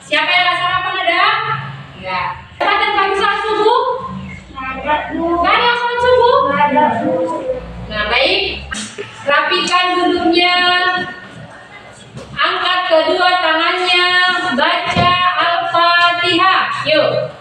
Siapa yang nggak sarapan ada? Enggak. Siapa yang pagi salat subuh? Nggak ada yang salat subuh? Nah, baik. Rapikan duduknya. Angkat kedua tangannya. Baca Al-Fatihah. Yuk.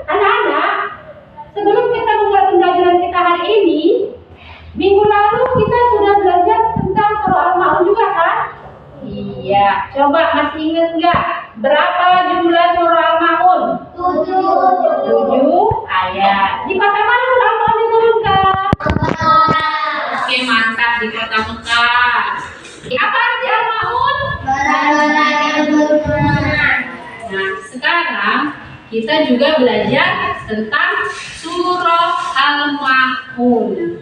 Anak-anak, sebelum kita memulai pembelajaran kita hari ini, minggu lalu kita sudah belajar tentang surah Al-Ma'un juga kan? Iya, coba masih ingat nggak berapa jumlah surah Al-Ma'un? 7 ayat. Di kota mana surah Al-Ma'un diturunkan? Oke, mantap, di kota Mekah. Apa arti Al-Ma'un? Nah, sekarang kita juga belajar tentang surah Al-Ma'un.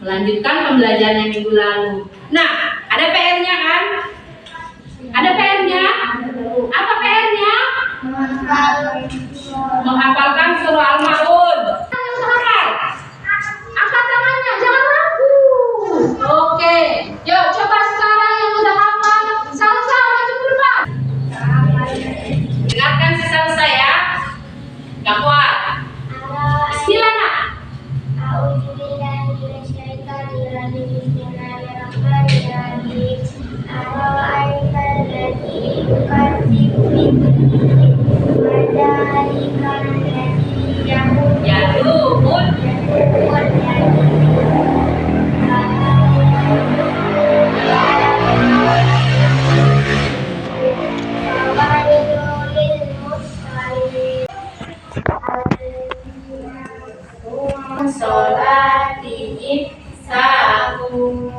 Melanjutkan pembelajaran yang minggu lalu. Nah, ada PR-nya kan? Ada PR-nya? Apa PR-nya? Menghafalkan surah Al-Ma'un. Angkat tangannya, jangan ragu. Oke, yuk coba sekarang yang udah hafal. Salsa, maju ke depan. Dengarkan si Salsa ya. Gak kuat. Bismillah nak. Sholatihim sahun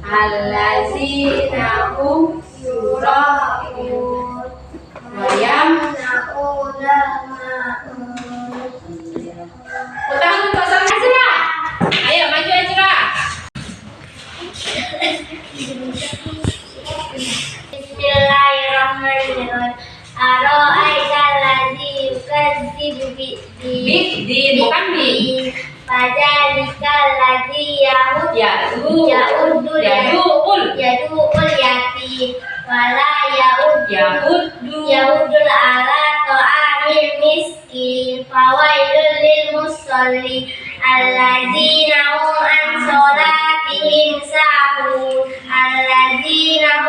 allazina hum yura'un wa yamna'una ma'un. Utang untuk sama Azra. Ayo maju Azra. Bismillahirrahmanirrahim. Aro'aital ladzi yukadzibu biddin, bukan bi. Fadzalikal ladzi yadu'ul yatim wala ya'uddul ala ta'amil miskin fawailul lil musallin alladzina hum an sholatihim sahun alladzina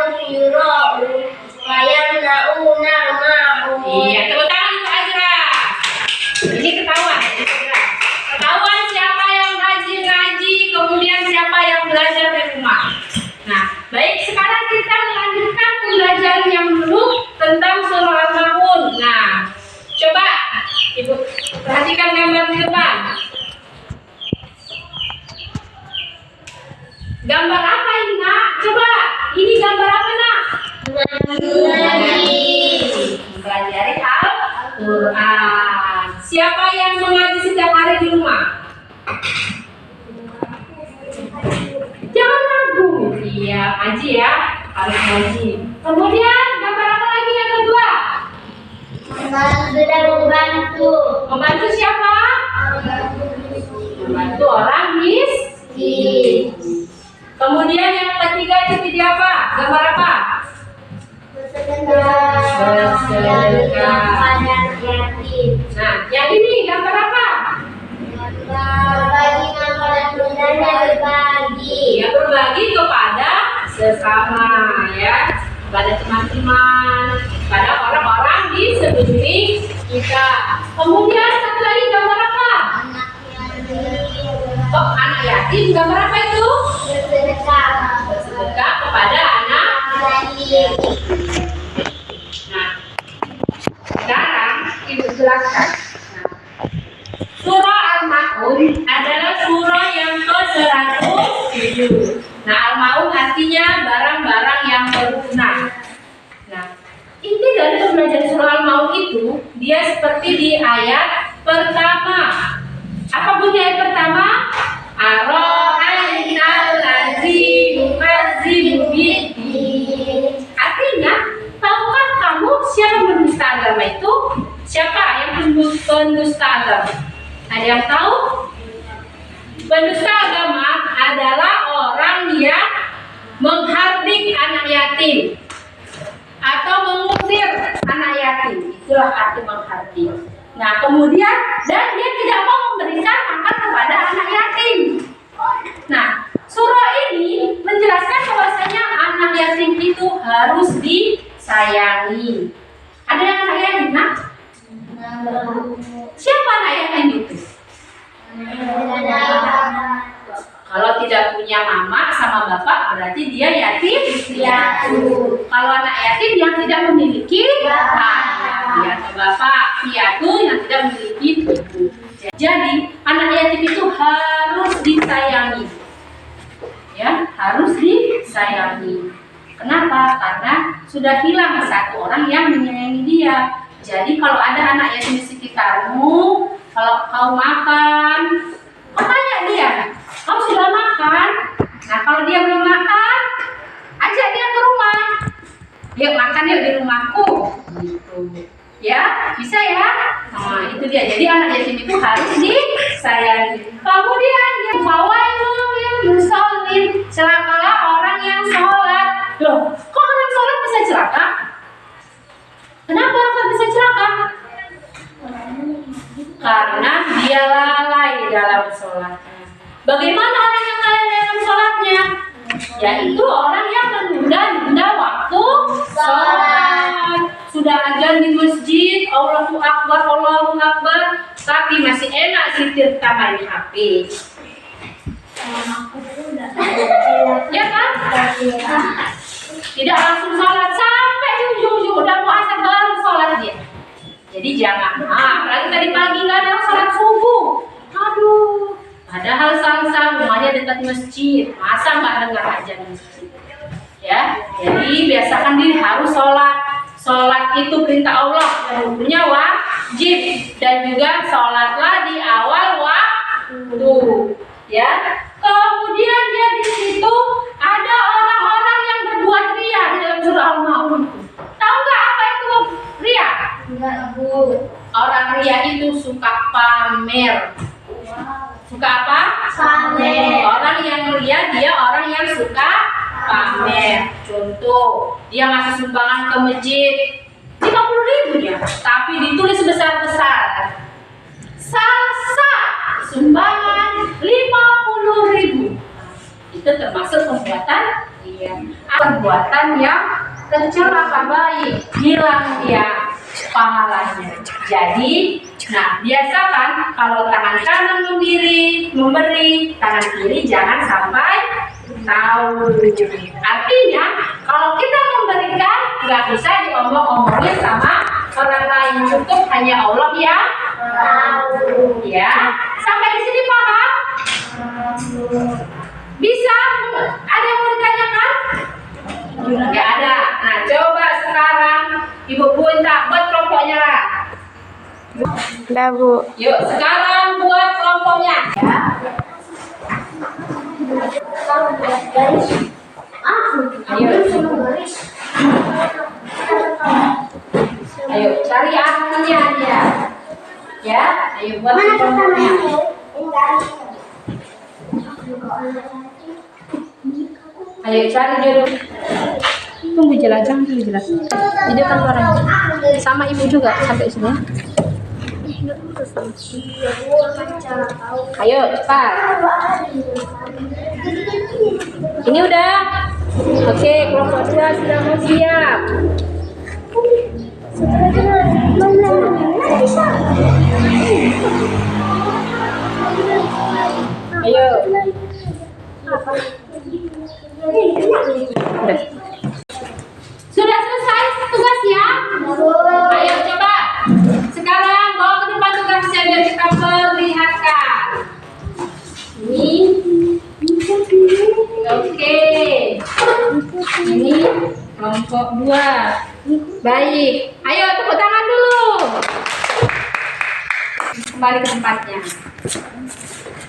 yang dulu tentang surah Al-Maun. Nah, coba Ibu perhatikan gambar di depan. Gambar apa ini, Nak? Coba, ini gambar apa, Nak? Mempelajari Al-Quran. Siapa yang mengaji setiap hari di rumah? Jangan ragu. Iya, ngaji ya. Harus ngaji. Kemudian, gambar apa lagi yang kedua? Membantu. Membantu siapa? Membantu orang miskin. Kemudian yang ketiga itu video apa? Gambar apa? Bersedekah. Nah, yang ini gambar apa? Berbagi. Ya, berbagi kepada sesama ya, kepada teman-teman, kepada orang-orang di sekeliling kita. Kemudian satu lagi gambar apa? Oh, anak yatim. Gambar apa itu? Bersedekah kepada anak yatim. Nah, sekarang Ibu jelaskan. Surah Al-Maun adalah surah yang ke-107. Nah, Al-Maun artinya barang-barang yang berguna. Nah, inti dari pembelajaran surah Al-Maun itu, dia seperti di ayat pertama. Apa bunyi ayat pertama? Ara'aital ladzi yukadzibu biddin. Artinya, tahukah kamu siapa pendusta agama itu? Siapa yang pendusta agama? Ada yang tahu? Pendusta agama adalah orang yang menghardik anak yatim atau mengusir anak yatim. Itulah arti menghardik. Nah, kemudian dan dia tidak mau memberikan makan kepada anak yatim. Nah, surah ini menjelaskan bahwasanya anak yatim itu harus disayangi. Ada yang anak yatim, Nak? Siapa anak yatim itu? Kalau tidak punya mama sama bapak berarti dia yatim piatu. Kalau anak yatim yang tidak memiliki ayah atau bapak, piatu yang tidak memiliki ibu. Jadi anak yatim itu harus disayangi. Ya, harus disayangi. Kenapa? Karena sudah hilang satu orang yang menyayangi dia. Jadi kalau ada anak yatim di sekitarmu, kalau kau makan, kau tanya dia, kau sudah makan? Nah, kalau dia belum makan, ajak dia ke rumah. Yuk makan yuk di rumahku. Gitu. Ya, bisa ya? Nah, itu dia. Jadi anak yatim itu harus disayangi. Kemudian dia fawailul lil musallin. Celakalah orang yang sholat. Loh, kok orang sholat bisa celaka? Kenapa kok bisa celaka? Karena dia lalai dalam sholatnya. Bagaimana orang yang lalai dalam sholatnya? Yaitu orang yang menunda-nunda waktu sholat. Sudah azan di masjid, Allahu Akbar, tapi masih enak setir main HP. Ya kan? Tidak langsung sholat sampai di ujung-ujung udah mau asar baru sholat dia. Jadi jangan, apalagi tadi pagi nggak ada sholat subuh. Aduh, padahal sang rumahnya dekat masjid, masa nggak dengar azan masjid? Ya, jadi biasakan diri harus sholat. Sholat itu perintah Allah yang hukumnya wajib, dan juga sholatlah di awal waktu. Ya, kemudian dia di situ ada orang-orang yang berbuat riya di dalam surah Al-Maun. Tahu nggak apa itu riya? Enggak, Bu. Orang riya itu suka pamer. Suka apa? Pamer. Orang yang riya dia orang yang suka pamer. Contoh, dia ngasih sumbangan ke masjid 50.000 ya, tapi ditulis besar-besar. Salsa sumbangan 50.000. Itu termasuk perbuatan dia. Perbuatan yang tercela baik, hilang dia pahalanya. Jadi, nah biasakan kalau tangan kanan memberi, tangan kiri jangan sampai tahu. Artinya kalau kita memberikan nggak bisa cukup hanya Allah yang tahu. Ya, sampai di sini paham? Bisa? Ada yang mau ditanyakan? Nggak ada. Nah, coba sekarang Ibu minta buat kelompoknya lah. Udah, Bu. Yuk, sekarang buat kelompoknya. Ya. Ayo cari artinya dia. Ya, ayo buat kelompoknya. Ayo cari jodoh. Tunggu jelas, jangan dulu jelas. Video kan suaranya. Sama ibu juga sampai sini. Ayo cepat. Ini udah. Oke, kelompok 2 sudah mau siap. Ayo. Udah. Sudah selesai tugasnya? Ayo coba. Sekarang bawa ke depan tugasnya biar kita perlihatkan. Ini. Oke. Ini kelompok 2. Baik. Ayo tepuk tangan dulu. Kembali ke tempatnya.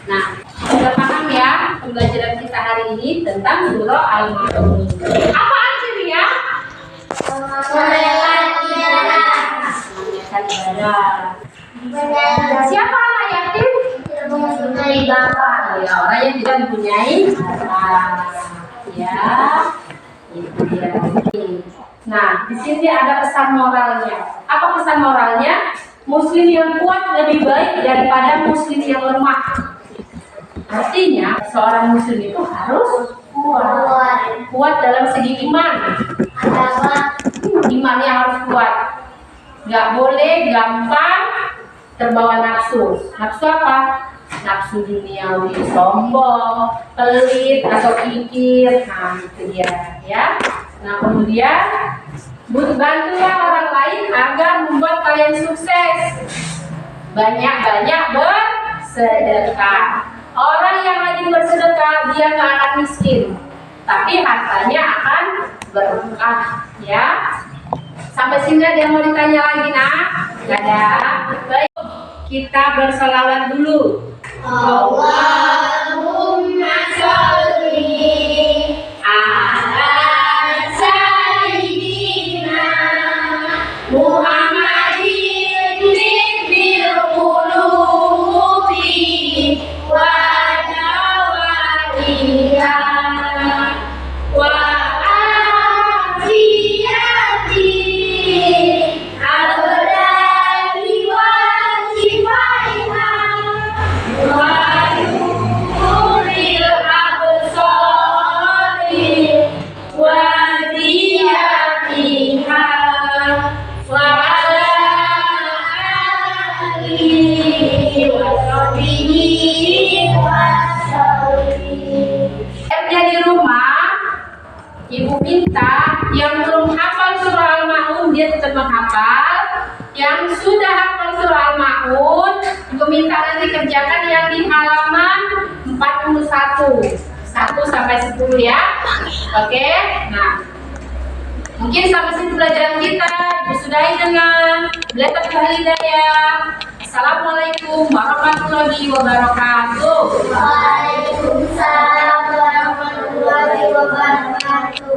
Nah, sudah paham ya pembelajaran kita hari ini tentang surah Al-Ma'un. Apaan sih dia? Siapa anak yatim? Ya, orang yang tidak mempunyai ya, itu dia. Nah, di sini ada pesan moralnya. Apa pesan moralnya? Muslim yang kuat lebih baik daripada muslim yang lemah. Artinya, seorang muslim itu harus kuat dalam segi iman. Imannya harus kuat. Gak boleh gampang terbawa nafsu. Nafsu apa? Nafsu duniawi, sombong, pelit atau kikir. Nah, itu dia, ya. Nah, kemudian bantulah orang lain agar membuat kalian sukses. Banyak-banyak bersedekah. Orang yang rajin bersedekah dia nggak akan miskin, tapi hartanya akan berkah. Ya. Sampai sini ada yang mau ditanya lagi, nak? Nggak ada. Baik, kita berselawat dulu. Allahumma sholli ala sayyidina Muhammadin bil qulubi wa dawaiha wa afiyati al-abdani wa shifaiha wa nuril absari wa diyatiha wa ala alihi wa sahbihi wa sallim. Di rumah, ibu minta yang belum hafal surah Al-Ma'un dia tetap menghafal. Yang sudah hafal surah Al-Ma'un, ibu minta nanti kerjakan yang di halaman 41 1 sampai 10 ya. Oke. Nah, mungkin sampai sini pelajaran kita. Ibu sudahi dengan Billahi hidayah. Assalamualaikum warahmatullahi wabarakatuh. Waalaikumsalam warahmatullahi wabarakatuh.